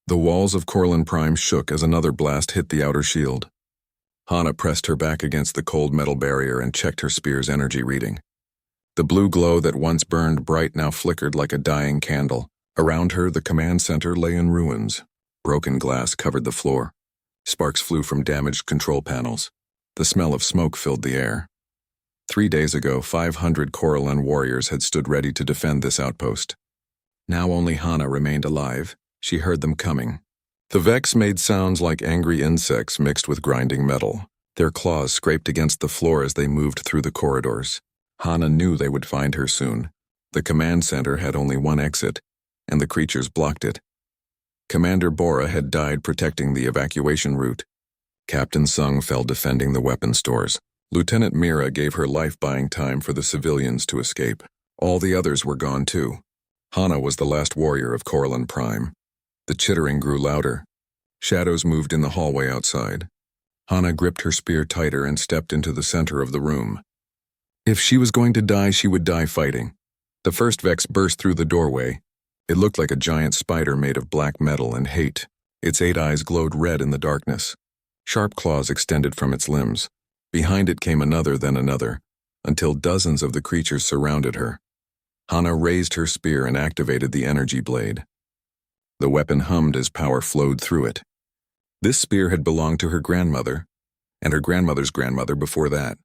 The walls of Corlin Prime shook as another blast hit the outer shield. Hana pressed her back against the cold metal barrier and checked her spear's energy reading. The blue glow that once burned bright now flickered like a dying candle. Around her, the command center lay in ruins. Broken glass covered the floor. Sparks flew from damaged control panels. The smell of smoke filled the air. 3 days ago, 500 Corlin warriors had stood ready to defend this outpost. Now only Hana remained alive. She heard them coming. The Vex made sounds like angry insects mixed with grinding metal. Their claws scraped against the floor as they moved through the corridors. Hana knew they would find her soon. The command center had only one exit, and the creatures blocked it. Commander Bora had died protecting the evacuation route. Captain Sung fell defending the weapon stores. Lieutenant Mira gave her life-buying time for the civilians to escape. All the others were gone too. Hana was the last warrior of Corlin Prime. The chittering grew louder. Shadows moved in the hallway outside. Hana gripped her spear tighter and stepped into the center of the room. If she was going to die, she would die fighting. The first Vex burst through the doorway. It looked like a giant spider made of black metal and hate. Its 8 eyes glowed red in the darkness. Sharp claws extended from its limbs. Behind it came another, then another, until dozens of the creatures surrounded her. Hana raised her spear and activated the energy blade. The weapon hummed as power flowed through it. This spear had belonged to her grandmother, and her grandmother's grandmother before that.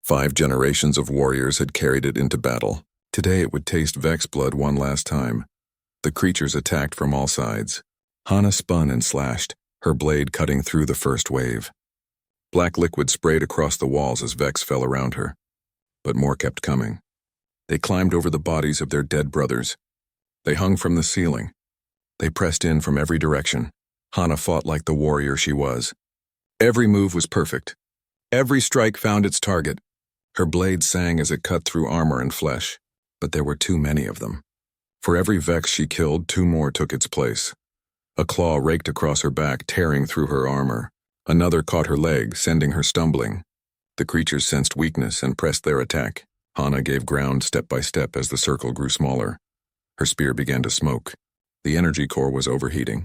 5 generations of warriors had carried it into battle. Today it would taste Vex blood one last time. The creatures attacked from all sides. Hana spun and slashed, her blade cutting through the first wave. Black liquid sprayed across the walls as Vex fell around her. But more kept coming. They climbed over the bodies of their dead brothers. They hung from the ceiling. They pressed in from every direction. Hana fought like the warrior she was. Every move was perfect. Every strike found its target. Her blade sang as it cut through armor and flesh. But there were too many of them. For every Vex she killed, 2 more took its place. A claw raked across her back, tearing through her armor. Another caught her leg, sending her stumbling. The creatures sensed weakness and pressed their attack. Hana gave ground step by step as the circle grew smaller. Her spear began to smoke. The energy core was overheating.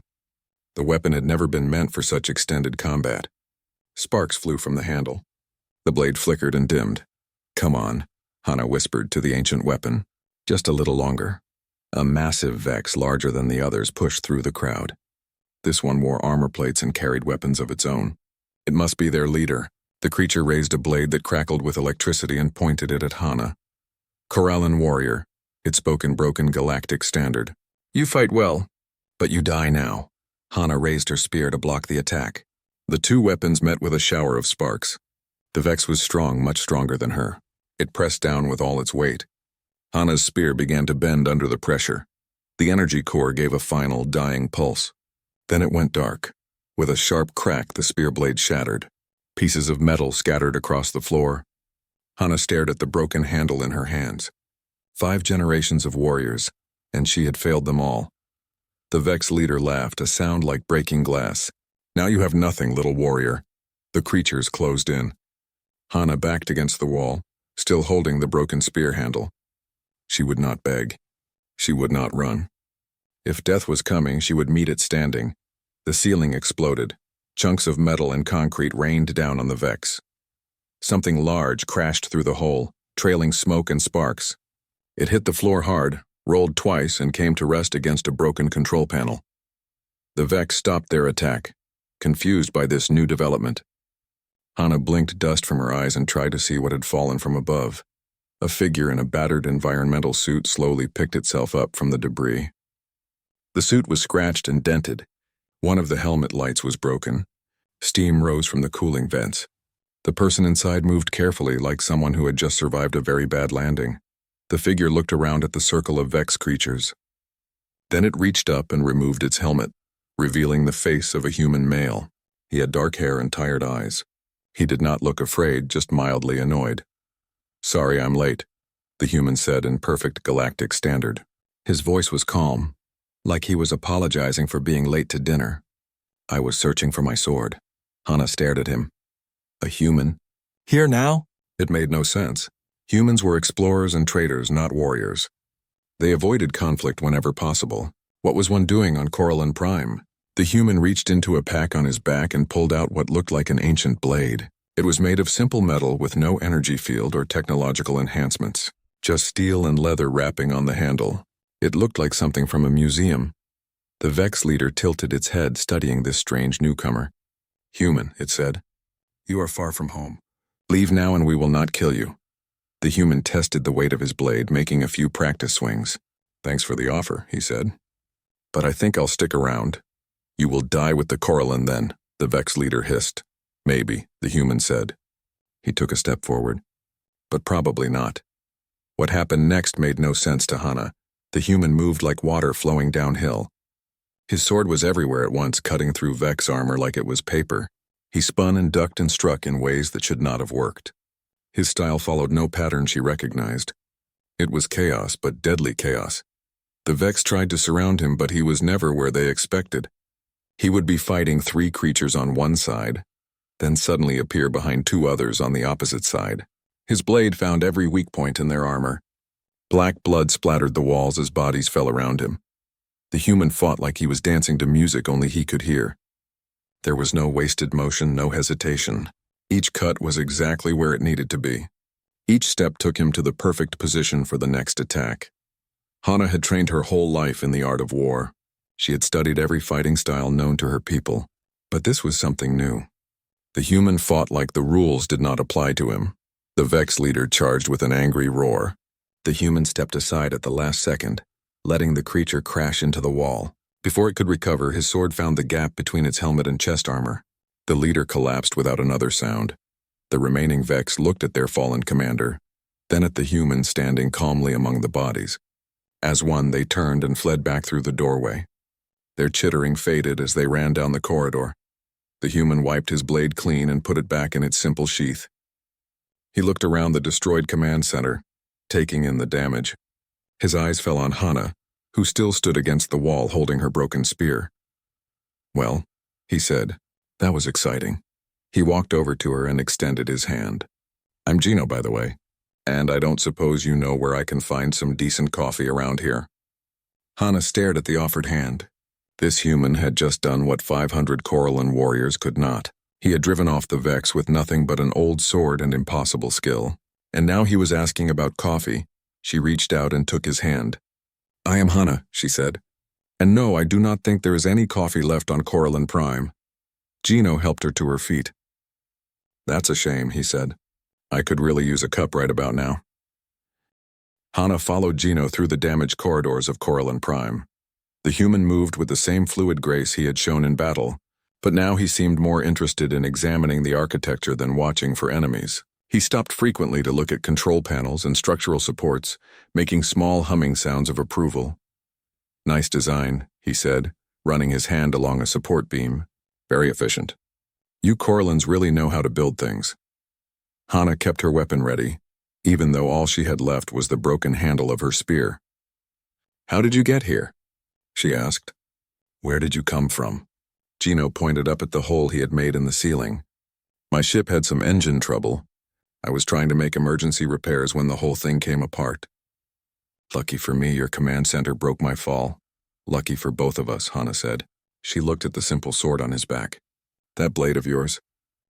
The weapon had never been meant for such extended combat. Sparks flew from the handle. The blade flickered and dimmed. "Come on," Hana whispered to the ancient weapon. Just a little longer. A massive Vex, larger than the others, pushed through the crowd. This one wore armor plates and carried weapons of its own. It must be their leader. The creature raised a blade that crackled with electricity and pointed it at Hana. Corallan warrior. It spoke in broken galactic standard. "You fight well, but you die now." Hana raised her spear to block the attack. The 2 weapons met with a shower of sparks. The Vex was strong, much stronger than her. It pressed down with all its weight. Hana's spear began to bend under the pressure. The energy core gave a final, dying pulse. Then it went dark. With a sharp crack, the spear blade shattered. Pieces of metal scattered across the floor. Hana stared at the broken handle in her hands. 5 generations of warriors, and she had failed them all. The Vex leader laughed, a sound like breaking glass. "Now you have nothing, little warrior." The creatures closed in. Hana backed against the wall, still holding the broken spear handle. She would not beg. She would not run. If death was coming, she would meet it standing. The ceiling exploded. Chunks of metal and concrete rained down on the Vex. Something large crashed through the hole, trailing smoke and sparks. It hit the floor hard, rolled twice, and came to rest against a broken control panel. The Vex stopped their attack, confused by this new development. Hana blinked dust from her eyes and tried to see what had fallen from above. A figure in a battered environmental suit slowly picked itself up from the debris. The suit was scratched and dented. One of the helmet lights was broken. Steam rose from the cooling vents. The person inside moved carefully, like someone who had just survived a very bad landing. The figure looked around at the circle of Vex creatures. Then it reached up and removed its helmet, revealing the face of a human male. He had dark hair and tired eyes. He did not look afraid, just mildly annoyed. "Sorry I'm late," the human said in perfect galactic standard. His voice was calm, like he was apologizing for being late to dinner. "I was searching for my sword." Hana stared at him. A human? Here now? It made no sense. Humans were explorers and traders, not warriors. They avoided conflict whenever possible. What was one doing on Coralline Prime? The human reached into a pack on his back and pulled out what looked like an ancient blade. It was made of simple metal with no energy field or technological enhancements, just steel and leather wrapping on the handle. It looked like something from a museum. The Vex leader tilted its head, studying this strange newcomer. "Human," it said. "You are far from home. Leave now and we will not kill you." The human tested the weight of his blade, making a few practice swings. "Thanks for the offer," he said. "But I think I'll stick around." "You will die with the Coralline then," the Vex leader hissed. "Maybe," the human said. He took a step forward. "But probably not." What happened next made no sense to Hana. The human moved like water flowing downhill. His sword was everywhere at once, cutting through Vex armor like it was paper. He spun and ducked and struck in ways that should not have worked. His style followed no pattern she recognized. It was chaos, but deadly chaos. The Vex tried to surround him, but he was never where they expected. He would be fighting 3 creatures on one side, then suddenly appear behind 2 others on the opposite side. His blade found every weak point in their armor. Black blood splattered the walls as bodies fell around him. The human fought like he was dancing to music only he could hear. There was no wasted motion, no hesitation. Each cut was exactly where it needed to be. Each step took him to the perfect position for the next attack. Hana had trained her whole life in the art of war. She had studied every fighting style known to her people. But this was something new. The human fought like the rules did not apply to him. The Vex leader charged with an angry roar. The human stepped aside at the last second, letting the creature crash into the wall. Before it could recover, his sword found the gap between its helmet and chest armor. The leader collapsed without another sound. The remaining Vex looked at their fallen commander, then at the human standing calmly among the bodies. As one, they turned and fled back through the doorway. Their chittering faded as they ran down the corridor. The human wiped his blade clean and put it back in its simple sheath. He looked around the destroyed command center, taking in the damage. His eyes fell on Hana, who still stood against the wall holding her broken spear. "Well," he said, "that was exciting." He walked over to her and extended his hand. "I'm Gino, by the way, and I don't suppose you know where I can find some decent coffee around here." Hana stared at the offered hand. This human had just done what 500 Coralline warriors could not. He had driven off the Vex with nothing but an old sword and impossible skill. And now he was asking about coffee. She reached out and took his hand. "I am Hana," she said. "And no, I do not think there is any coffee left on Coralline Prime." Gino helped her to her feet. "That's a shame," he said. "I could really use a cup right about now." Hana followed Gino through the damaged corridors of Coralline Prime. The human moved with the same fluid grace he had shown in battle, but now he seemed more interested in examining the architecture than watching for enemies. He stopped frequently to look at control panels and structural supports, making small humming sounds of approval. "Nice design," he said, running his hand along a support beam. "Very efficient. You Corallines really know how to build things." Hana kept her weapon ready, even though all she had left was the broken handle of her spear. "How did you get here?" she asked. "Where did you come from?" Gino pointed up at the hole he had made in the ceiling. "My ship had some engine trouble. I was trying to make emergency repairs when the whole thing came apart." "Lucky for me, your command center broke my fall." "Lucky for both of us," Hana said. She looked at the simple sword on his back. "That blade of yours?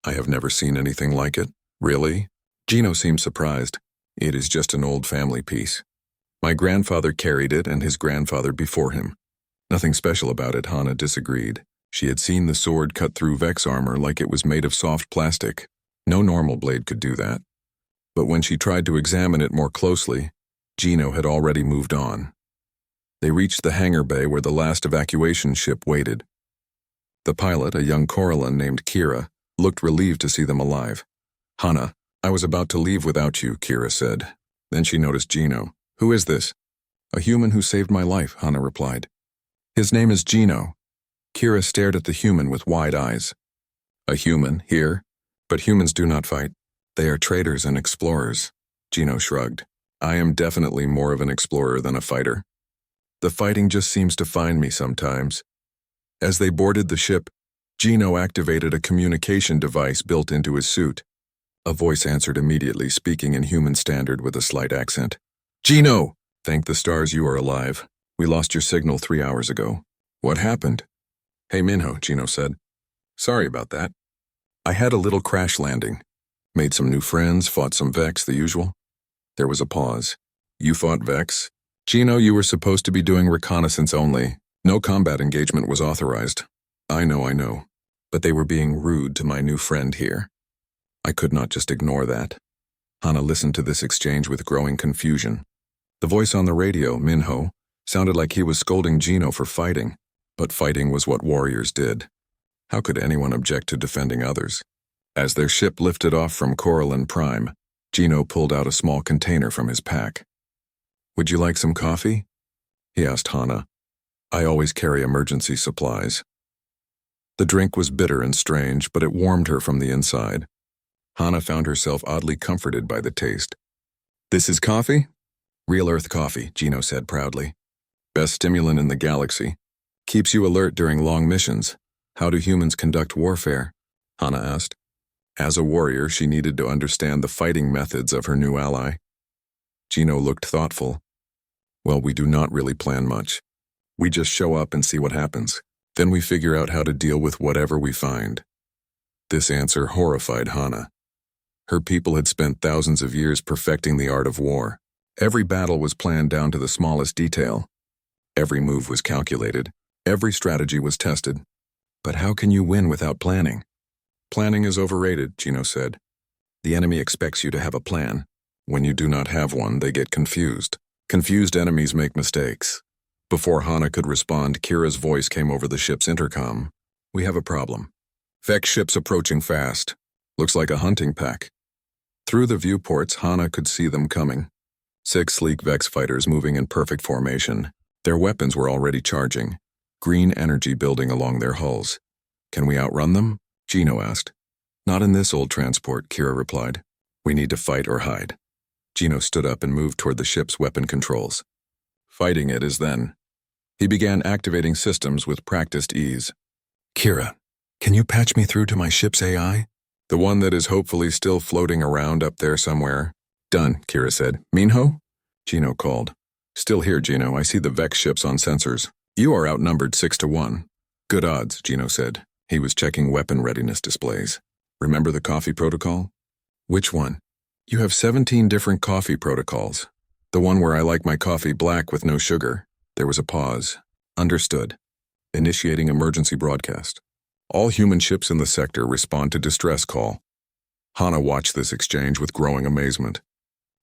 I have never seen anything like it." "Really?" Gino seemed surprised. "It is just an old family piece. My grandfather carried it and his grandfather before him." "Nothing special about it," Hana disagreed. She had seen the sword cut through Vex armor like it was made of soft plastic. No normal blade could do that. But when she tried to examine it more closely, Gino had already moved on. They reached the hangar bay where the last evacuation ship waited. The pilot, a young Coralline named Kira, looked relieved to see them alive. "Hana, I was about to leave without you," Kira said. Then she noticed Gino. "Who is this?" "A human who saved my life," Hana replied. "His name is Gino." Kira stared at the human with wide eyes. "A human, here? But humans do not fight. They are traders and explorers." Gino shrugged. "I am definitely more of an explorer than a fighter. The fighting just seems to find me sometimes." As they boarded the ship, Gino activated a communication device built into his suit. A voice answered immediately, speaking in human standard with a slight accent. "Gino! Thank the stars you are alive. We lost your signal 3 hours ago. What happened? Hey Minho, Gino said. Sorry about that. I had a little crash landing. Made some new friends, fought some Vex, the usual. There was a pause. You fought Vex? Gino, you were supposed to be doing reconnaissance only. No combat engagement was authorized. I know. But they were being rude to my new friend here. I could not just ignore that. Hana listened to this exchange with growing confusion. The voice on the radio, Minho, sounded like he was scolding Gino for fighting, but fighting was what warriors did. How could anyone object to defending others? As their ship lifted off from Coralline Prime, Gino pulled out a small container from his pack. Would you like some coffee? He asked Hana. I always carry emergency supplies. The drink was bitter and strange, but it warmed her from the inside. Hana found herself oddly comforted by the taste. This is coffee? Real Earth coffee, Gino said proudly. Best stimulant in the galaxy. Keeps you alert during long missions. How do humans conduct warfare? Hana asked. As a warrior, she needed to understand the fighting methods of her new ally. Gino looked thoughtful. Well, we do not really plan much. We just show up and see what happens. Then we figure out how to deal with whatever we find. This answer horrified Hana. Her people had spent thousands of years perfecting the art of war. Every battle was planned down to the smallest detail. Every move was calculated. Every strategy was tested. But how can you win without planning? Planning is overrated, Gino said. The enemy expects you to have a plan. When you do not have one, they get confused. Confused enemies make mistakes. Before Hana could respond, Kira's voice came over the ship's intercom. We have a problem. Vex ships approaching fast. Looks like a hunting pack. Through the viewports, Hana could see them coming. 6 sleek Vex fighters moving in perfect formation. Their weapons were already charging. Green energy building along their hulls. Can we outrun them? Gino asked. Not in this old transport, Kira replied. We need to fight or hide. Gino stood up and moved toward the ship's weapon controls. Fighting it is then. He began activating systems with practiced ease. Kira, can you patch me through to my ship's AI? The one that is hopefully still floating around up there somewhere. Done, Kira said. Minho? Gino called. Still here, Gino. I see the Vex ships on sensors. You are outnumbered 6-1. Good odds, Gino said. He was checking weapon readiness displays. Remember the coffee protocol? Which one? You have 17 different coffee protocols. The one where I like my coffee black with no sugar. There was a pause. Understood. Initiating emergency broadcast. All human ships in the sector respond to distress call. Hana watched this exchange with growing amazement.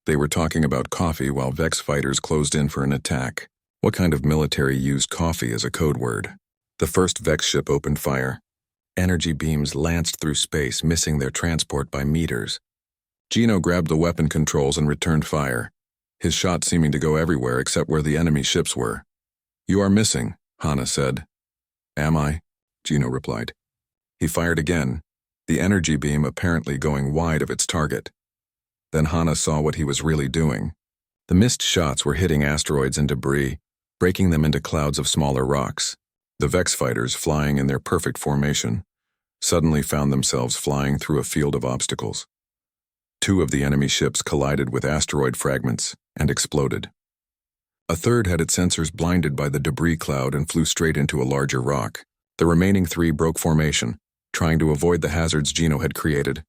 They were talking about coffee while Vex fighters closed in for an attack. What kind of military used coffee as a code word? The first Vex ship opened fire. Energy beams lanced through space, missing their transport by meters. Gino grabbed the weapon controls and returned fire, his shot seeming to go everywhere except where the enemy ships were. You are missing, Hana said. Am I? Gino replied. He fired again, the energy beam apparently going wide of its target. Then Hana saw what he was really doing. The missed shots were hitting asteroids and debris, breaking them into clouds of smaller rocks. The Vex fighters, flying in their perfect formation, suddenly found themselves flying through a field of obstacles. 2 of the enemy ships collided with asteroid fragments and exploded. A third had its sensors blinded by the debris cloud and flew straight into a larger rock. The remaining 3 broke formation, trying to avoid the hazards Gino had created.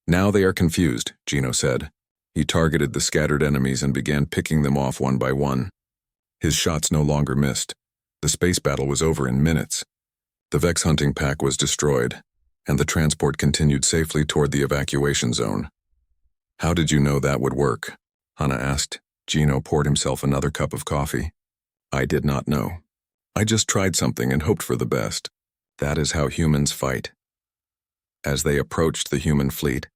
Now they are confused, Gino said. He targeted the scattered enemies and began picking them off one by one. His shots no longer missed. The space battle was over in minutes. The Vex hunting pack was destroyed, and the transport continued safely toward the evacuation zone. How did you know that would work? Hana asked. Gino poured himself another cup of coffee. I did not know. I just tried something and hoped for the best. That is how humans fight. As they approached the human fleet,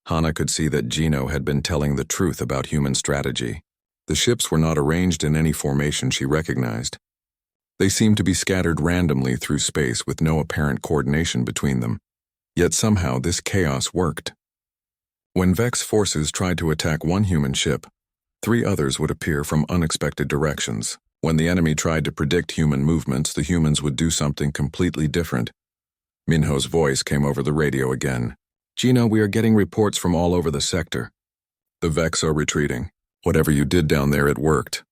Hana could see that Gino had been telling the truth about human strategy. The ships were not arranged in any formation she recognized. They seemed to be scattered randomly through space with no apparent coordination between them. Yet somehow this chaos worked. When Vex forces tried to attack one human ship, 3 others would appear from unexpected directions. When the enemy tried to predict human movements, the humans would do something completely different. Minho's voice came over the radio again. Gino, we are getting reports from all over the sector. The Vex are retreating. Whatever you did down there, it worked.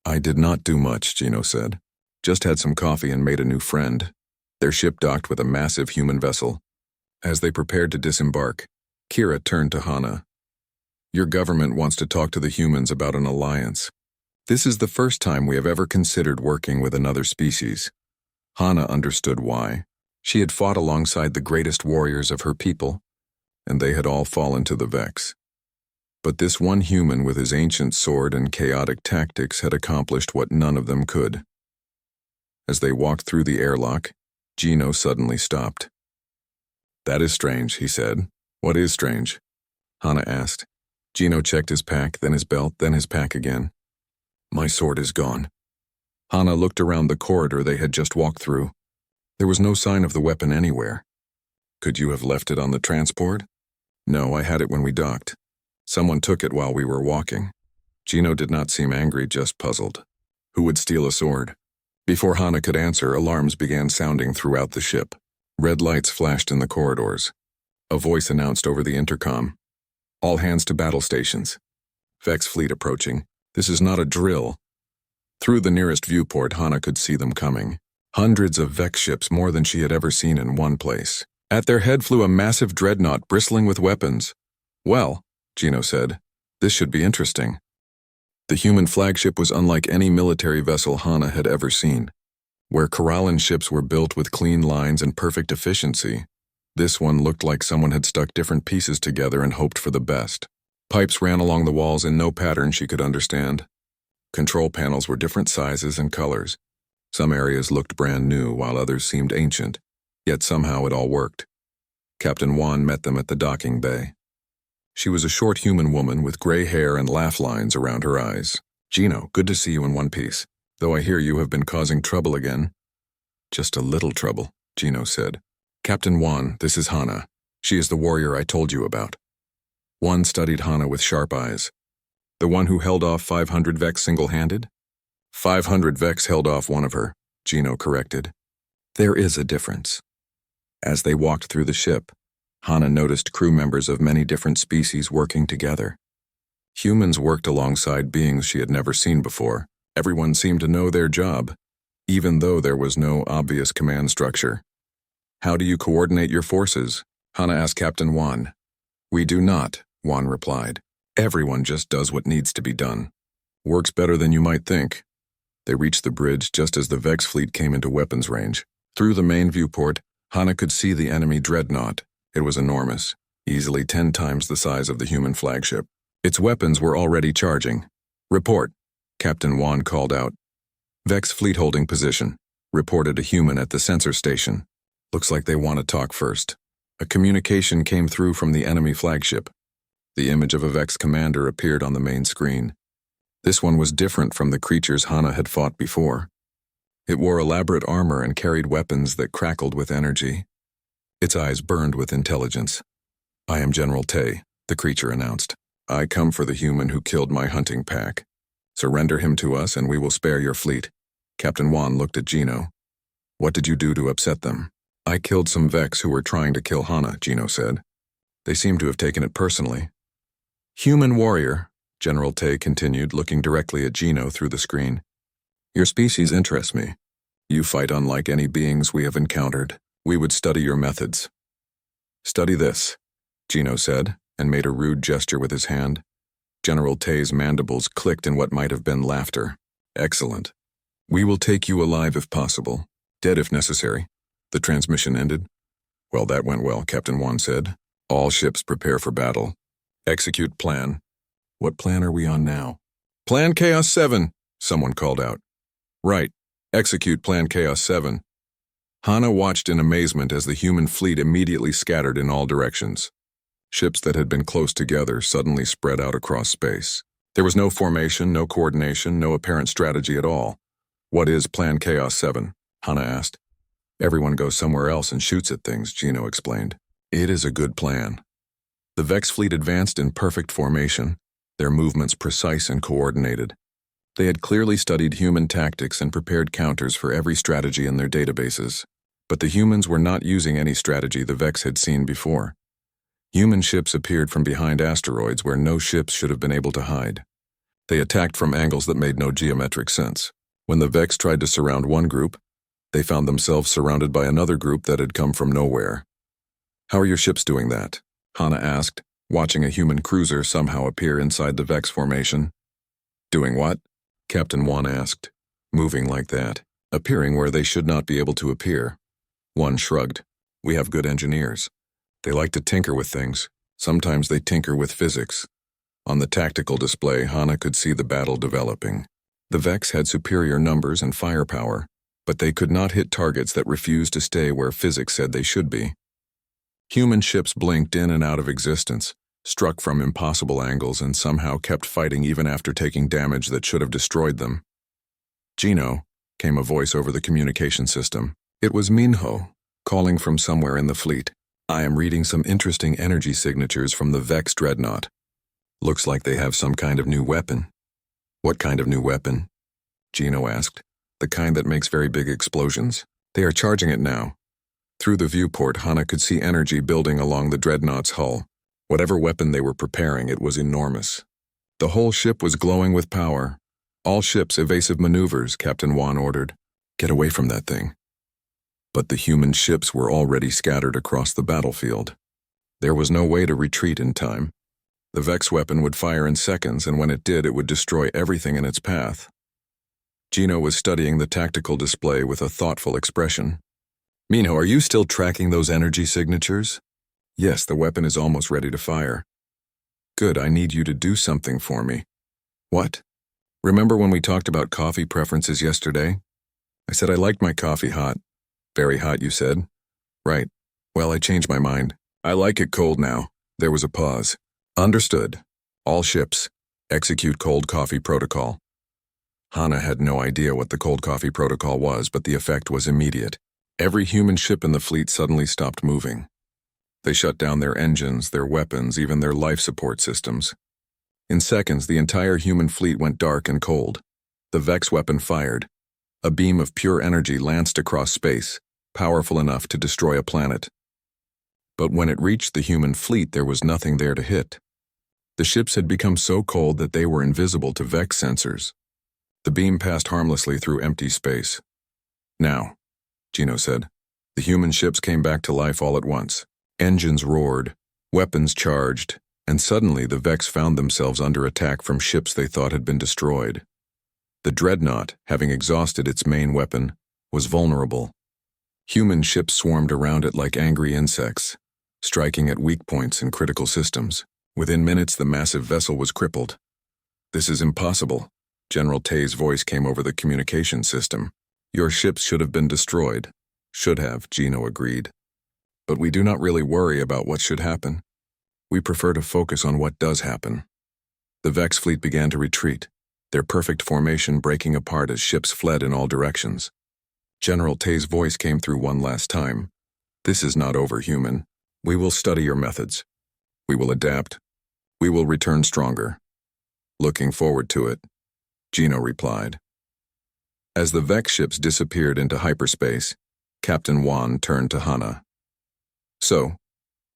I did not do much, Gino said. Just had some coffee and made a new friend. Their ship docked with a massive human vessel. As they prepared to disembark, Kira turned to Hana. Your government wants to talk to the humans about an alliance. This is the first time we have ever considered working with another species. Hana understood why. She had fought alongside the greatest warriors of her people, and they had all fallen to the Vex. But this one human with his ancient sword and chaotic tactics had accomplished what none of them could. As they walked through the airlock, Gino suddenly stopped. That is strange, he said. What is strange? Hana asked. Gino checked his pack, then his belt, then his pack again. My sword is gone. Hana looked around the corridor they had just walked through. There was no sign of the weapon anywhere. Could you have left it on the transport? No, I had it when we docked. Someone took it while we were walking. Gino did not seem angry, just puzzled. Who would steal a sword? Before Hana could answer, alarms began sounding throughout the ship. Red lights flashed in the corridors. A voice announced over the intercom. All hands to battle stations. Vex fleet approaching. This is not a drill. Through the nearest viewport, Hana could see them coming. Hundreds of Vex ships, more than she had ever seen in one place. At their head flew a massive dreadnought bristling with weapons. Well, Gino said, this should be interesting. The human flagship was unlike any military vessel Hana had ever seen. Where Corallan ships were built with clean lines and perfect efficiency, this one looked like someone had stuck different pieces together and hoped for the best. Pipes ran along the walls in no pattern she could understand. Control panels were different sizes and colors. Some areas looked brand new, while others seemed ancient. Yet somehow it all worked. Captain Juan met them at the docking bay. She was a short human woman with gray hair and laugh lines around her eyes. Gino, good to see you in one piece, though I hear you have been causing trouble again. Just a little trouble, Gino said. Captain Juan, this is Hana. She is the warrior I told you about. Juan studied Hana with sharp eyes. The one who held off 500 Vex single-handed? 500 Vex held off one of her, Gino corrected. There is a difference. As they walked through the ship, Hana noticed crew members of many different species working together. Humans worked alongside beings she had never seen before. Everyone seemed to know their job, even though there was no obvious command structure. How do you coordinate your forces? Hana asked Captain Juan. We do not, Juan replied. Everyone just does what needs to be done. Works better than you might think. They reached the bridge just as the Vex fleet came into weapons range. Through the main viewport, Hana could see the enemy dreadnought. It was enormous, easily 10 times the size of the human flagship. Its weapons were already charging. Report, Captain Juan called out. Vex fleet holding position, reported a human at the sensor station. Looks like they want to talk first. A communication came through from the enemy flagship. The image of a Vex commander appeared on the main screen. This one was different from the creatures Hana had fought before. It wore elaborate armor and carried weapons that crackled with energy. Its eyes burned with intelligence. I am General Tay, the creature announced. I come for the human who killed my hunting pack. Surrender him to us and we will spare your fleet. Captain Juan looked at Gino. What did you do to upset them? I killed some Vex who were trying to kill Hana, Gino said. They seem to have taken it personally. Human warrior, General Tay continued, looking directly at Gino through the screen. Your species interests me. You fight unlike any beings we have encountered. We would study your methods. Study this, Gino said, and made a rude gesture with his hand. General Tay's mandibles clicked in what might have been laughter. Excellent. We will take you alive if possible, dead if necessary. The transmission ended. Well, that went well, Captain Juan said. All ships prepare for battle. Execute plan. What plan are we on now? Plan Chaos 7, someone called out. Right. Execute Plan Chaos 7. Hana watched in amazement as the human fleet immediately scattered in all directions. Ships that had been close together suddenly spread out across space. There was no formation, no coordination, no apparent strategy at all. What is Plan Chaos 7? Hana asked. Everyone goes somewhere else and shoots at things, Gino explained. It is a good plan. The Vex fleet advanced in perfect formation, their movements precise and coordinated. They had clearly studied human tactics and prepared counters for every strategy in their databases. But the humans were not using any strategy the Vex had seen before. Human ships appeared from behind asteroids where no ships should have been able to hide. They attacked from angles that made no geometric sense. When the Vex tried to surround one group, they found themselves surrounded by another group that had come from nowhere. "How are your ships doing that?" Hana asked, watching a human cruiser somehow appear inside the Vex formation. "Doing what?" Captain Wan asked, moving like that, appearing where they should not be able to appear. Wan shrugged. "We have good engineers. They like to tinker with things. Sometimes they tinker with physics." On the tactical display, Hana could see the battle developing. The Vex had superior numbers and firepower, but they could not hit targets that refused to stay where physics said they should be. Human ships blinked in and out of existence, struck from impossible angles, and somehow kept fighting even after taking damage that should have destroyed them. "Gino," came a voice over the communication system. It was Minho, calling from somewhere in the fleet. "I am reading some interesting energy signatures from the Vex dreadnought. Looks like they have some kind of new weapon." "What kind of new weapon?" Gino asked. "The kind that makes very big explosions. They are charging it now." Through the viewport, Hana could see energy building along the dreadnought's hull. Whatever weapon they were preparing, it was enormous. The whole ship was glowing with power. "All ships, evasive maneuvers," Captain Wan ordered. "Get away from that thing." But the human ships were already scattered across the battlefield. There was no way to retreat in time. The Vex weapon would fire in seconds, and when it did, it would destroy everything in its path. Gino was studying the tactical display with a thoughtful expression. "Minho, are you still tracking those energy signatures?" "Yes, the weapon is almost ready to fire." "Good, I need you to do something for me." "What?" "Remember when we talked about coffee preferences yesterday? I said I liked my coffee hot." "Very hot, you said." "Right. Well, I changed my mind. I like it cold now." There was a pause. "Understood. All ships, execute cold coffee protocol." Hana had no idea what the cold coffee protocol was, but the effect was immediate. Every human ship in the fleet suddenly stopped moving. They shut down their engines, their weapons, even their life support systems. In seconds, the entire human fleet went dark and cold. The Vex weapon fired. A beam of pure energy lanced across space, powerful enough to destroy a planet. But when it reached the human fleet, there was nothing there to hit. The ships had become so cold that they were invisible to Vex sensors. The beam passed harmlessly through empty space. "Now," Gino said. The human ships came back to life all at once. Engines roared, weapons charged, and suddenly the Vex found themselves under attack from ships they thought had been destroyed. The dreadnought, having exhausted its main weapon, was vulnerable. Human ships swarmed around it like angry insects, striking at weak points in critical systems. Within minutes, the massive vessel was crippled. "This is impossible." General Tay's voice came over the communication system. "Your ships should have been destroyed." "Should have," Gino agreed. "But we do not really worry about what should happen. We prefer to focus on what does happen." The Vex fleet began to retreat, their perfect formation breaking apart as ships fled in all directions. General Tay's voice came through one last time. "This is not over, human. We will study your methods. We will adapt. We will return stronger." "Looking forward to it," Gino replied. As the Vex ships disappeared into hyperspace, Captain Wan turned to Hana. "So,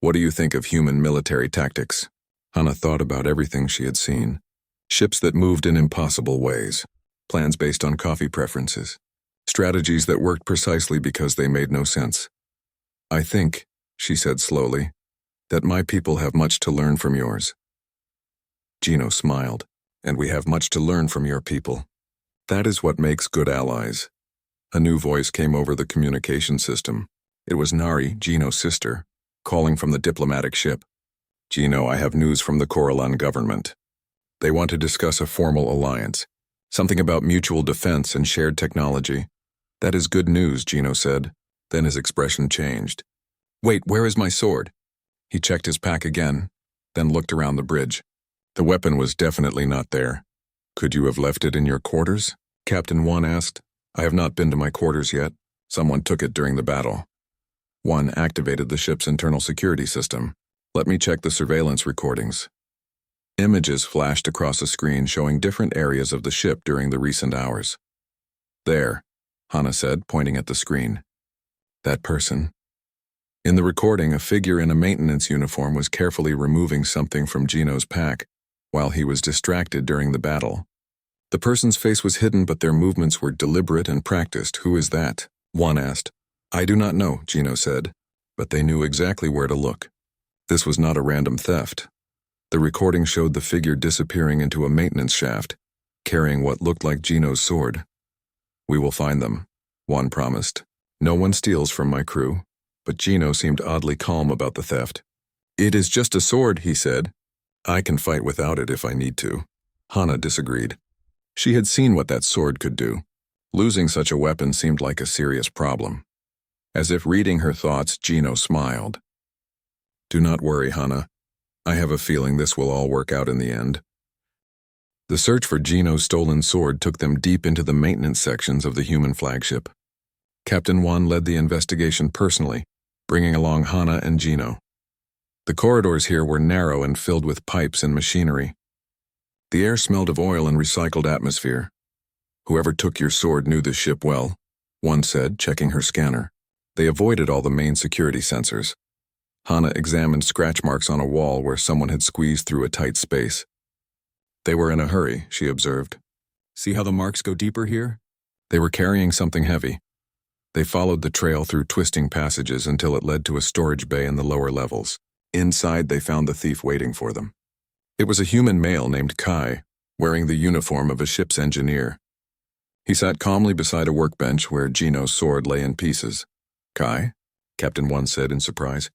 what do you think of human military tactics?" Hana thought about everything she had seen. Ships that moved in impossible ways, plans based on coffee preferences, strategies that worked precisely because they made no sense. "I think," she said slowly, "that my people have much to learn from yours." Gino smiled. "And we have much to learn from your people. That is what makes good allies." A new voice came over the communication system. It was Nari, Gino's sister, calling from the diplomatic ship. "Gino, I have news from the Corellan government. They want to discuss a formal alliance, something about mutual defense and shared technology." "That is good news," Gino said. Then his expression changed. "Wait, where is my sword?" He checked his pack again, then looked around the bridge. The weapon was definitely not there. "Could you have left it in your quarters?" Captain Wan asked. "I have not been to my quarters yet. Someone took it during the battle." Wan activated the ship's internal security system. "Let me check the surveillance recordings." Images flashed across a screen showing different areas of the ship during the recent hours. "There," Hana said, pointing at the screen. "That person." In the recording, a figure in a maintenance uniform was carefully removing something from Gino's pack, while he was distracted during the battle. The person's face was hidden, but their movements were deliberate and practiced. Who is that? Juan asked. I do not know, Gino said, but they knew exactly where to look. This was not a random theft. The recording showed the figure disappearing into a maintenance shaft, carrying what looked like Gino's sword. We will find them, Juan promised. No one steals from my crew, but Gino seemed oddly calm about the theft. It is just a sword, he said. I can fight without it if I need to. Hana disagreed. She had seen what that sword could do. Losing such a weapon seemed like a serious problem. As if reading her thoughts, Gino smiled. Do not worry, Hana. I have a feeling this will all work out in the end. The search for Gino's stolen sword took them deep into the maintenance sections of the human flagship. Captain Juan led the investigation personally, bringing along Hana and Gino. The corridors here were narrow and filled with pipes and machinery. The air smelled of oil and recycled atmosphere. Whoever took your sword knew the ship well, one said, checking her scanner. They avoided all the main security sensors. Hana examined scratch marks on a wall where someone had squeezed through a tight space. They were in a hurry, she observed. See how the marks go deeper here? They were carrying something heavy. They followed the trail through twisting passages until it led to a storage bay in the lower levels. Inside, they found the thief waiting for them. It was a human male named Kai, wearing the uniform of a ship's engineer. He sat calmly beside a workbench where Gino's sword lay in pieces. Kai? Captain One said in surprise.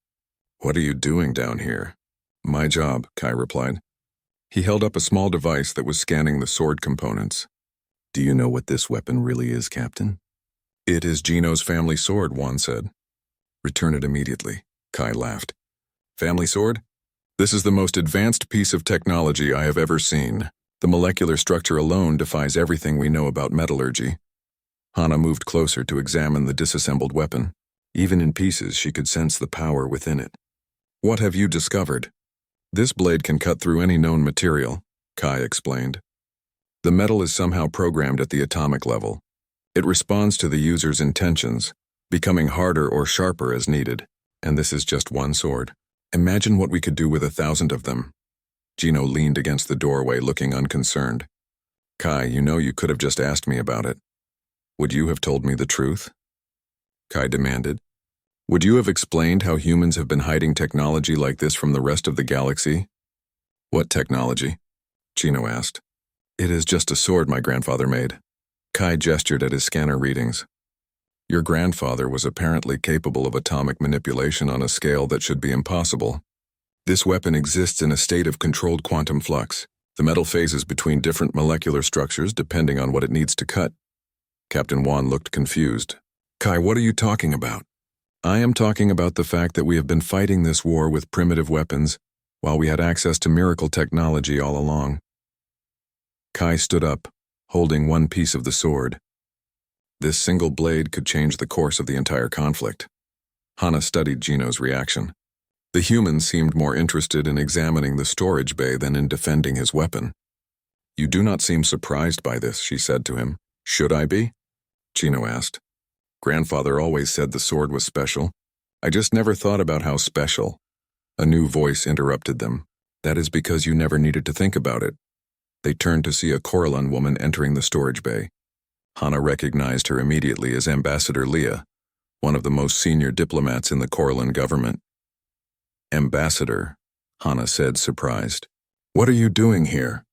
What are you doing down here? My job, Kai replied. He held up a small device that was scanning the sword components. Do you know what this weapon really is, Captain? It is Gino's family sword, Juan said. Return it immediately, Kai laughed. Family sword? This is the most advanced piece of technology I have ever seen. The molecular structure alone defies everything we know about metallurgy. Hana moved closer to examine the disassembled weapon. Even in pieces, she could sense the power within it. What have you discovered? This blade can cut through any known material, Kai explained. The metal is somehow programmed at the atomic level. It responds to the user's intentions, becoming harder or sharper as needed. And this is just one sword. Imagine what we could do with 1,000 of them. Gino leaned against the doorway, looking unconcerned. Kai, you know you could have just asked me about it. Would you have told me the truth? Kai demanded. Would you have explained how humans have been hiding technology like this from the rest of the galaxy? What technology? Gino asked. It is just a sword my grandfather made. Kai gestured at his scanner readings. Your grandfather was apparently capable of atomic manipulation on a scale that should be impossible. This weapon exists in a state of controlled quantum flux. The metal phases between different molecular structures depending on what it needs to cut. Captain Juan looked confused. Kai, what are you talking about? I am talking about the fact that we have been fighting this war with primitive weapons while we had access to miracle technology all along. Kai stood up, holding one piece of the sword. This single blade could change the course of the entire conflict. Hana studied Gino's reaction. The human seemed more interested in examining the storage bay than in defending his weapon. You do not seem surprised by this, she said to him. Should I be? Gino asked. Grandfather always said the sword was special. I just never thought about how special. A new voice interrupted them. That is because you never needed to think about it. They turned to see a Corellan woman entering the storage bay. Hana recognized her immediately as Ambassador Leah, one of the most senior diplomats in the Corellan government. Ambassador, Hana said, surprised. What are you doing here?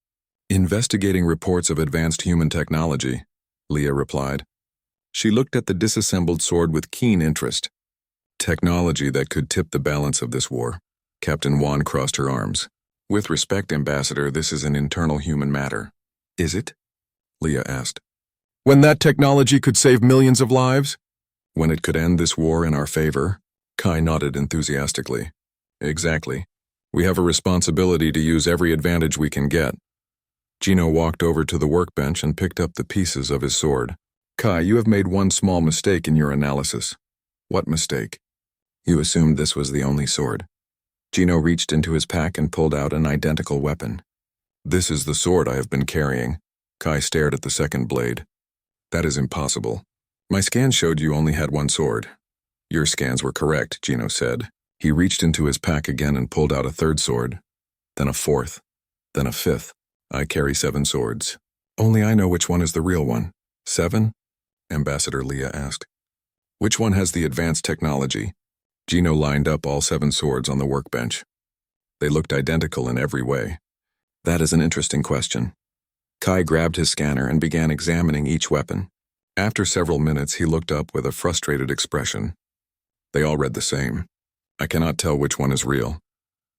Investigating reports of advanced human technology, Leah replied. She looked at the disassembled sword with keen interest. Technology that could tip the balance of this war. Captain Juan crossed her arms. With respect, Ambassador, this is an internal human matter. Is it? Leah asked. When that technology could save millions of lives? When it could end this war in our favor? Kai nodded enthusiastically. Exactly. We have a responsibility to use every advantage we can get. Gino walked over to the workbench and picked up the pieces of his sword. Kai, you have made one small mistake in your analysis. What mistake? You assumed this was the only sword. Gino reached into his pack and pulled out an identical weapon. This is the sword I have been carrying. Kai stared at the second blade. That is impossible. My scan showed you only had one sword. Your scans were correct, Gino said. He reached into his pack again and pulled out a third sword, then a fourth. Then a fifth. I carry 7 swords. Only I know which one is the real one. 7? Ambassador Leah asked. Which one has the advanced technology? Gino lined up all 7 swords on the workbench. They looked identical in every way. That is an interesting question. Kai grabbed his scanner and began examining each weapon. After several minutes, he looked up with a frustrated expression. They all read the same. I cannot tell which one is real.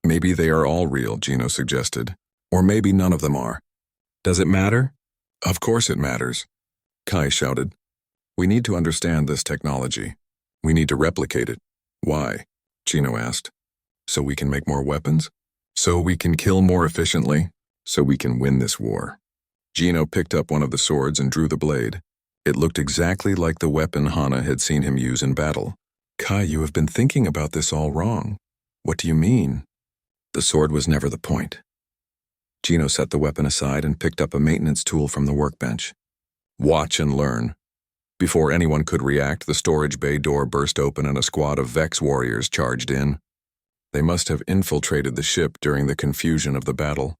Maybe they are all real, Gino suggested. Or maybe none of them are. Does it matter? Of course it matters, Kai shouted. We need to understand this technology. We need to replicate it. Why? Gino asked. So we can make more weapons? So we can kill more efficiently? So we can win this war. Gino picked up one of the swords and drew the blade. It looked exactly like the weapon Hana had seen him use in battle. Kai, you have been thinking about this all wrong. What do you mean? The sword was never the point. Gino set the weapon aside and picked up a maintenance tool from the workbench. Watch and learn. Before anyone could react, the storage bay door burst open and a squad of Vex warriors charged in. They must have infiltrated the ship during the confusion of the battle.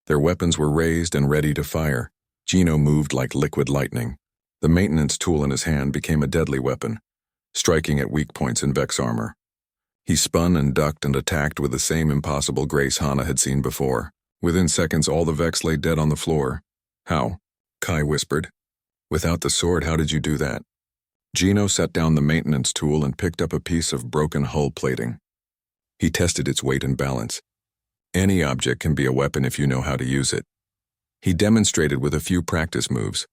Their weapons were raised and ready to fire. Gino moved like liquid lightning. The maintenance tool in his hand became a deadly weapon, striking at weak points in Vex armor. He spun and ducked and attacked with the same impossible grace Hana had seen before. Within seconds, all the Vex lay dead on the floor. How? Kai whispered. Without the sword, how did you do that? Gino set down the maintenance tool and picked up a piece of broken hull plating. He tested its weight and balance. Any object can be a weapon if you know how to use it. He demonstrated with a few practice moves.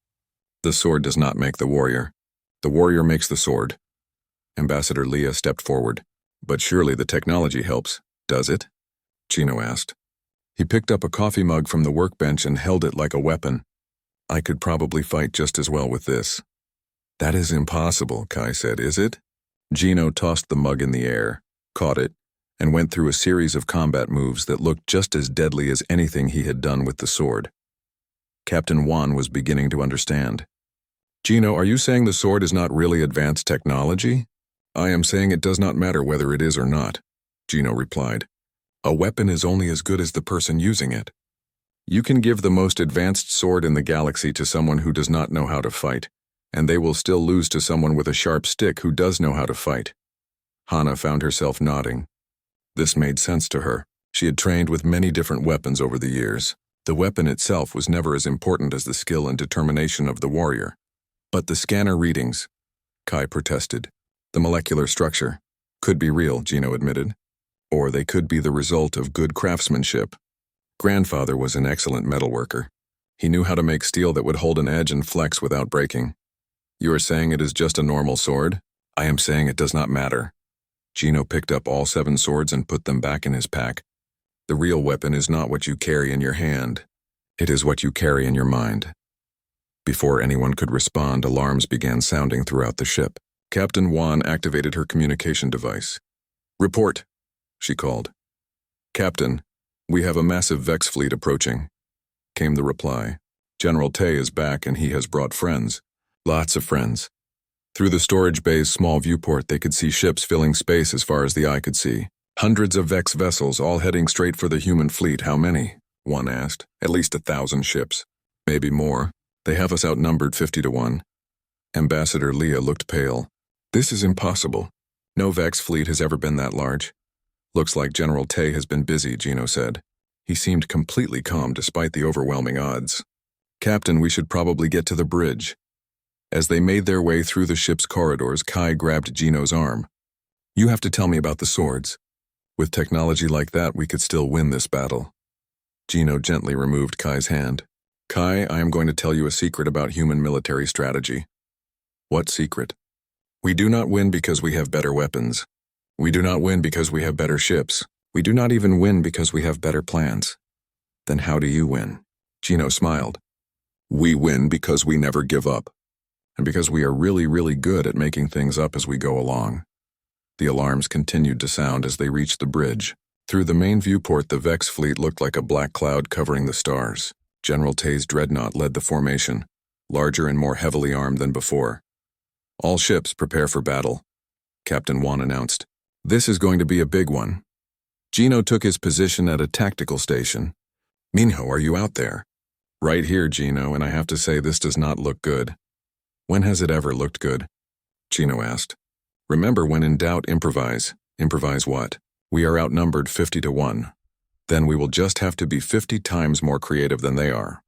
The sword does not make the warrior. The warrior makes the sword. Ambassador Leah stepped forward. But surely the technology helps, does it? Gino asked. He picked up a coffee mug from the workbench and held it like a weapon. I could probably fight just as well with this. That is impossible, Kai said, is it? Gino tossed the mug in the air, caught it, and went through a series of combat moves that looked just as deadly as anything he had done with the sword. Captain Juan was beginning to understand. Gino, are you saying the sword is not really advanced technology? I am saying it does not matter whether it is or not, Gino replied. A weapon is only as good as the person using it. You can give the most advanced sword in the galaxy to someone who does not know how to fight, and they will still lose to someone with a sharp stick who does know how to fight. Hana found herself nodding. This made sense to her. She had trained with many different weapons over the years. The weapon itself was never as important as the skill and determination of the warrior. But the scanner readings, Kai protested. The molecular structure could be real, Gino admitted. Or they could be the result of good craftsmanship. Grandfather was an excellent metalworker. He knew how to make steel that would hold an edge and flex without breaking. You are saying it is just a normal sword? I am saying it does not matter. Gino picked up all 7 swords and put them back in his pack. The real weapon is not what you carry in your hand. It is what you carry in your mind. Before anyone could respond, alarms began sounding throughout the ship. Captain Juan activated her communication device. Report, she called. Captain, we have a massive Vex fleet approaching, came the reply. General Tay is back and he has brought friends. Lots of friends. Through the storage bay's small viewport, they could see ships filling space as far as the eye could see. Hundreds of Vex vessels, all heading straight for the human fleet. How many? One asked. At least 1,000 ships. Maybe more. They have us outnumbered 50-1. Ambassador Leah looked pale. This is impossible. No Vex fleet has ever been that large. Looks like General Tay has been busy, Gino said. He seemed completely calm despite the overwhelming odds. Captain, we should probably get to the bridge. As they made their way through the ship's corridors, Kai grabbed Gino's arm. You have to tell me about the swords. With technology like that, we could still win this battle. Gino gently removed Kai's hand. Kai, I am going to tell you a secret about human military strategy. What secret? We do not win because we have better weapons. We do not win because we have better ships. We do not even win because we have better plans. Then how do you win? Gino smiled. We win because we never give up. And because we are really, really good at making things up as we go along. The alarms continued to sound as they reached the bridge. Through the main viewport, the Vex fleet looked like a black cloud covering the stars. General Tay's dreadnought led the formation, larger and more heavily armed than before. All ships prepare for battle, Captain Juan announced. This is going to be a big one. Gino took his position at a tactical station. Minho, are you out there? Right here, Gino, and I have to say this does not look good. When has it ever looked good? Gino asked. Remember, when in doubt, improvise. Improvise what? We are outnumbered 50 to 1. Then we will just have to be 50 times more creative than they are.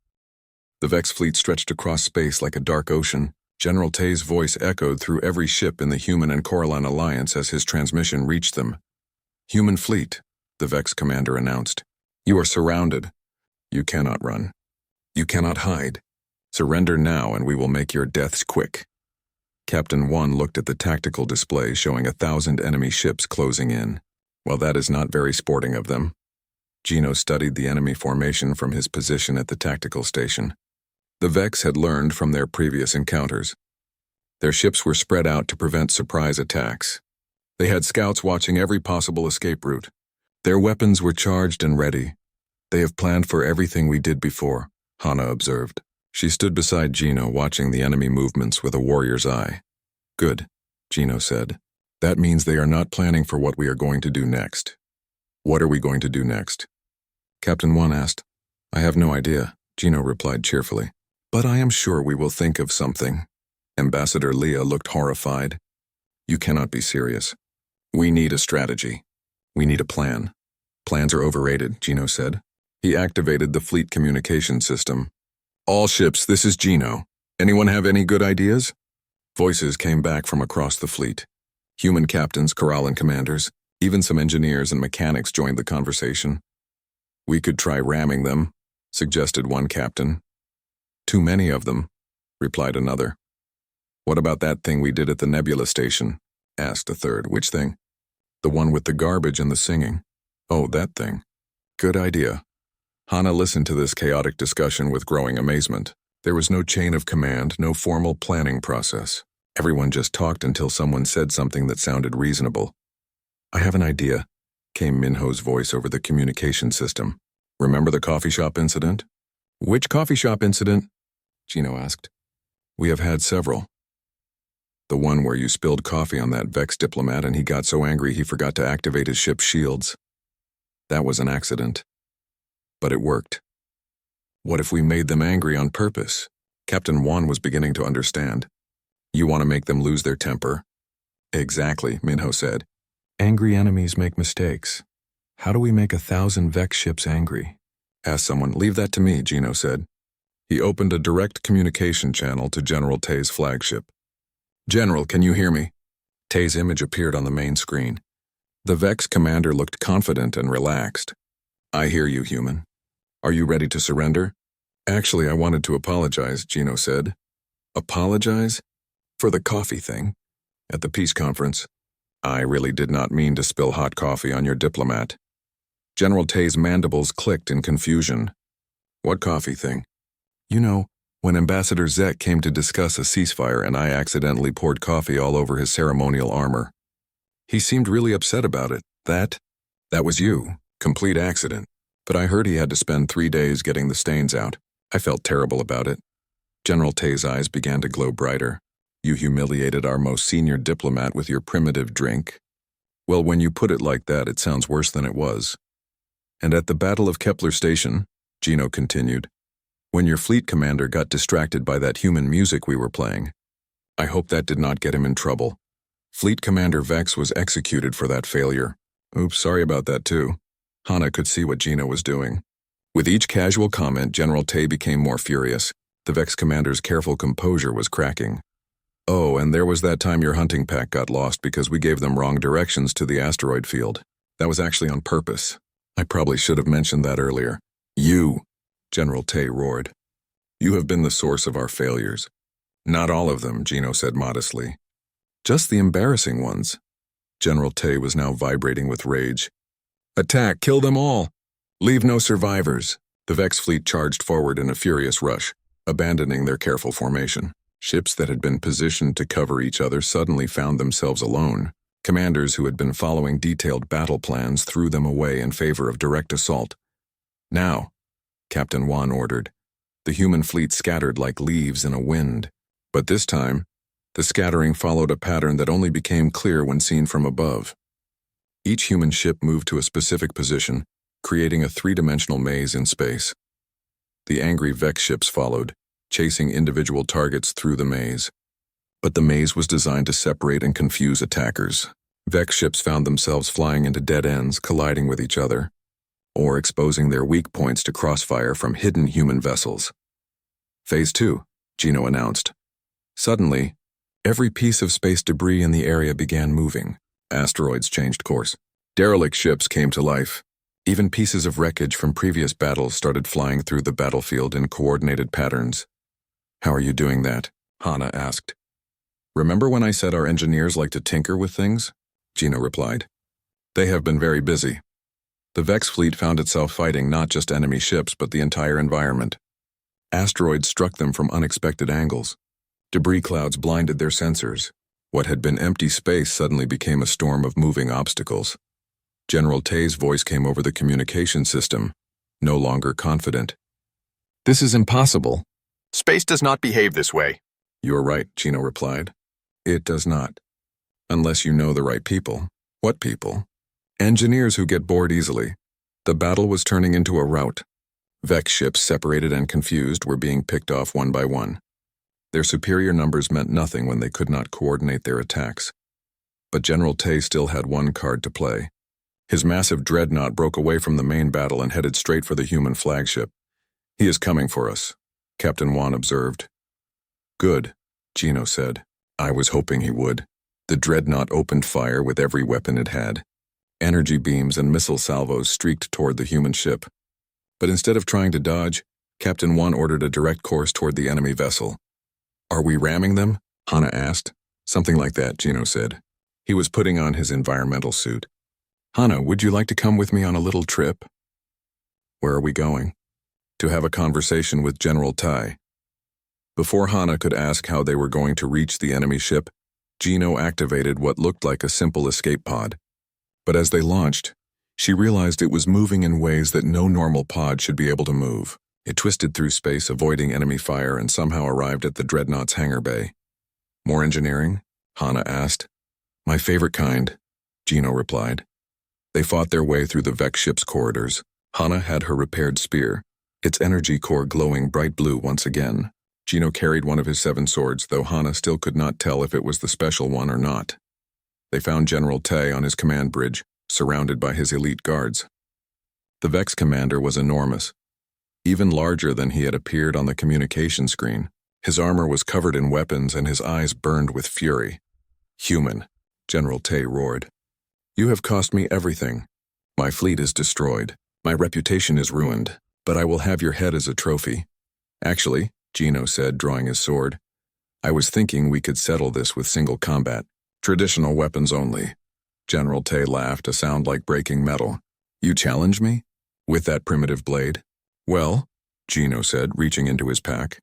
The Vex fleet stretched across space like a dark ocean. General Tay's voice echoed through every ship in the Human and Coraline Alliance as his transmission reached them. Human fleet, the Vex commander announced. You are surrounded. You cannot run. You cannot hide. Surrender now and we will make your deaths quick. Captain 1 looked at the tactical display showing 1,000 enemy ships closing in. Well, that is not very sporting of them. Gino studied the enemy formation from his position at the tactical station. The Vex had learned from their previous encounters. Their ships were spread out to prevent surprise attacks. They had scouts watching every possible escape route. Their weapons were charged and ready. They have planned for everything we did before, Hana observed. She stood beside Gino, watching the enemy movements with a warrior's eye. Good, Gino said. That means they are not planning for what we are going to do next. What are we going to do next? Captain 1 asked. I have no idea, Gino replied cheerfully. But I am sure we will think of something. Ambassador Leah looked horrified. You cannot be serious. We need a strategy. We need a plan. Plans are overrated, Gino said. He activated the fleet communication system. All ships, this is Gino. Anyone have any good ideas? Voices came back from across the fleet. Human captains, Coraline commanders, even some engineers and mechanics joined the conversation. We could try ramming them, suggested one captain. Too many of them, replied another. What about that thing we did at the Nebula station? Asked a third. Which thing? The one with the garbage and the singing. Oh, that thing. Good idea. Hana listened to this chaotic discussion with growing amazement. There was no chain of command, no formal planning process. Everyone just talked until someone said something that sounded reasonable. I have an idea, came Minho's voice over the communication system. Remember the coffee shop incident? Which coffee shop incident? Gino asked. We have had several. The one where you spilled coffee on that Vex diplomat and he got so angry he forgot to activate his ship's shields. That was an accident. But it worked. What if we made them angry on purpose? Captain 1 was beginning to understand. You want to make them lose their temper? Exactly, Minho said. Angry enemies make mistakes. How do we make 1,000 Vex ships angry? Asked someone. Leave that to me, Gino said. He opened a direct communication channel to General Tay's flagship. General, can you hear me? Tay's image appeared on the main screen. The Vex commander looked confident and relaxed. I hear you, human. Are you ready to surrender? Actually, I wanted to apologize, Gino said. Apologize? For the coffee thing? At the peace conference. I really did not mean to spill hot coffee on your diplomat. General Tay's mandibles clicked in confusion. What coffee thing? You know, when Ambassador Zek came to discuss a ceasefire and I accidentally poured coffee all over his ceremonial armor. He seemed really upset about it. That was you. Complete accident. But I heard he had to spend 3 days getting the stains out. I felt terrible about it. General Tay's eyes began to glow brighter. You humiliated our most senior diplomat with your primitive drink. Well, when you put it like that, it sounds worse than it was. And at the Battle of Kepler Station, Gino continued, when your fleet commander got distracted by that human music we were playing. I hope that did not get him in trouble. Fleet Commander Vex was executed for that failure. Oops, sorry about that too. Hana could see what Gino was doing. With each casual comment, General Tay became more furious. The Vex commander's careful composure was cracking. Oh, and there was that time your hunting pack got lost because we gave them wrong directions to the asteroid field. That was actually on purpose. I probably should have mentioned that earlier. You, General Tay roared. You have been the source of our failures. Not all of them, Gino said modestly. Just the embarrassing ones. General Tay was now vibrating with rage. Attack! Kill them all! Leave no survivors! The Vex fleet charged forward in a furious rush, abandoning their careful formation. Ships that had been positioned to cover each other suddenly found themselves alone. Commanders who had been following detailed battle plans threw them away in favor of direct assault. Now, Captain Wan ordered. The human fleet scattered like leaves in a wind. But this time, the scattering followed a pattern that only became clear when seen from above. Each human ship moved to a specific position, creating a three-dimensional maze in space. The angry Vex ships followed, chasing individual targets through the maze. But the maze was designed to separate and confuse attackers. Vex ships found themselves flying into dead ends, colliding with each other, or exposing their weak points to crossfire from hidden human vessels. Phase 2, Gino announced. Suddenly, every piece of space debris in the area began moving. Asteroids changed course. Derelict ships came to life. Even pieces of wreckage from previous battles started flying through the battlefield in coordinated patterns. "How are you doing that?" Hana asked. "Remember when I said our engineers like to tinker with things?" Gino replied. "They have been very busy." The Vex fleet found itself fighting not just enemy ships but the entire environment. Asteroids struck them from unexpected angles. Debris clouds blinded their sensors. What had been empty space suddenly became a storm of moving obstacles. General Tay's voice came over the communication system, no longer confident. "This is impossible. Space does not behave this way." "You're right," Gino replied. "It does not. Unless you know the right people." "What people?" "Engineers who get bored easily." The battle was turning into a rout. Vex ships, separated and confused, were being picked off one by one. Their superior numbers meant nothing when they could not coordinate their attacks. But General Tay still had one card to play. His massive dreadnought broke away from the main battle and headed straight for the human flagship. "He is coming for us," Captain Juan observed. "Good," Gino said. "I was hoping he would." The dreadnought opened fire with every weapon it had. Energy beams and missile salvos streaked toward the human ship. But instead of trying to dodge, Captain Juan ordered a direct course toward the enemy vessel. "Are we ramming them?" Hana asked. "Something like that," Gino said. He was putting on his environmental suit. "Hana, would you like to come with me on a little trip?" "Where are we going?" "To have a conversation with General Tai." Before Hana could ask how they were going to reach the enemy ship, Gino activated what looked like a simple escape pod. But as they launched, she realized it was moving in ways that no normal pod should be able to move. It twisted through space, avoiding enemy fire, and somehow arrived at the dreadnought's hangar bay. "More engineering?" Hana asked. "My favorite kind," Gino replied. They fought their way through the Vex ship's corridors. Hana had her repaired spear, its energy core glowing bright blue once again. Gino carried one of his 7 swords, though Hana still could not tell if it was the special one or not. They found General Tay on his command bridge, surrounded by his elite guards. The Vex commander was enormous, even larger than he had appeared on the communication screen. His armor was covered in weapons and his eyes burned with fury. "Human," General Tay roared. "You have cost me everything. My fleet is destroyed. My reputation is ruined, but I will have your head as a trophy." "Actually," Gino said, drawing his sword, "I was thinking we could settle this with single combat. Traditional weapons only." General Tay laughed, a sound like breaking metal. "You challenge me? With that primitive blade?" "Well," Gino said, reaching into his pack,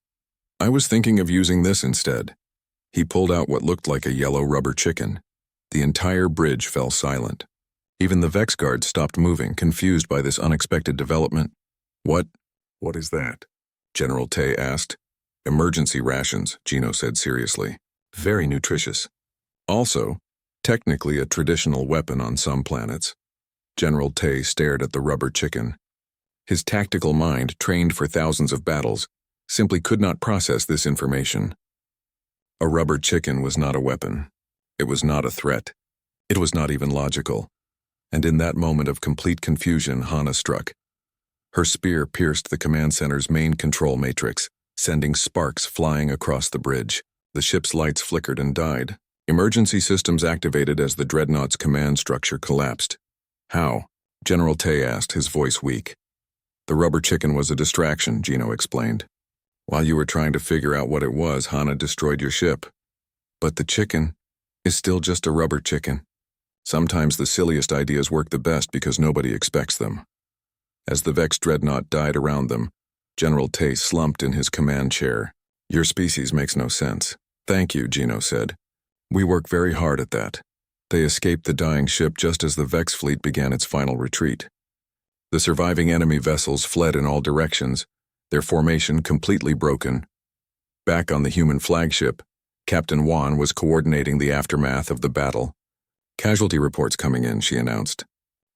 "I was thinking of using this instead." He pulled out what looked like a yellow rubber chicken. The entire bridge fell silent. Even the Vex guards stopped moving, confused by this unexpected development. What is that?" General Tay asked. "Emergency rations," Gino said seriously. "Very nutritious. Also, technically a traditional weapon on some planets." General Tay stared at the rubber chicken. His tactical mind, trained for thousands of battles, simply could not process this information. A rubber chicken was not a weapon. It was not a threat. It was not even logical. And in that moment of complete confusion, Hana struck. Her spear pierced the command center's main control matrix, sending sparks flying across the bridge. The ship's lights flickered and died. Emergency systems activated as the dreadnought's command structure collapsed. "How?" General Tay asked, his voice weak. "The rubber chicken was a distraction," Gino explained. "While you were trying to figure out what it was, Hana destroyed your ship. But the chicken is still just a rubber chicken. Sometimes the silliest ideas work the best because nobody expects them." As the Vex dreadnought died around them, General Tay slumped in his command chair. "Your species makes no sense." "Thank you," Gino said. "We work very hard at that." They escaped the dying ship just as the Vex fleet began its final retreat. The surviving enemy vessels fled in all directions, their formation completely broken. Back on the human flagship, Captain Juan was coordinating the aftermath of the battle. "Casualty reports coming in," she announced.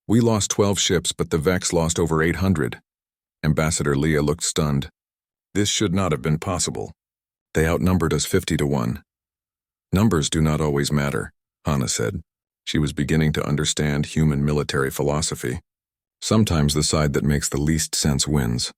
We lost 12 ships, but the Vex lost over 800. Ambassador Leah looked stunned. This should not have been possible. They outnumbered us 50-1. Numbers do not always matter, Hannah said. She was beginning to understand human military philosophy. Sometimes the side that makes the least sense wins.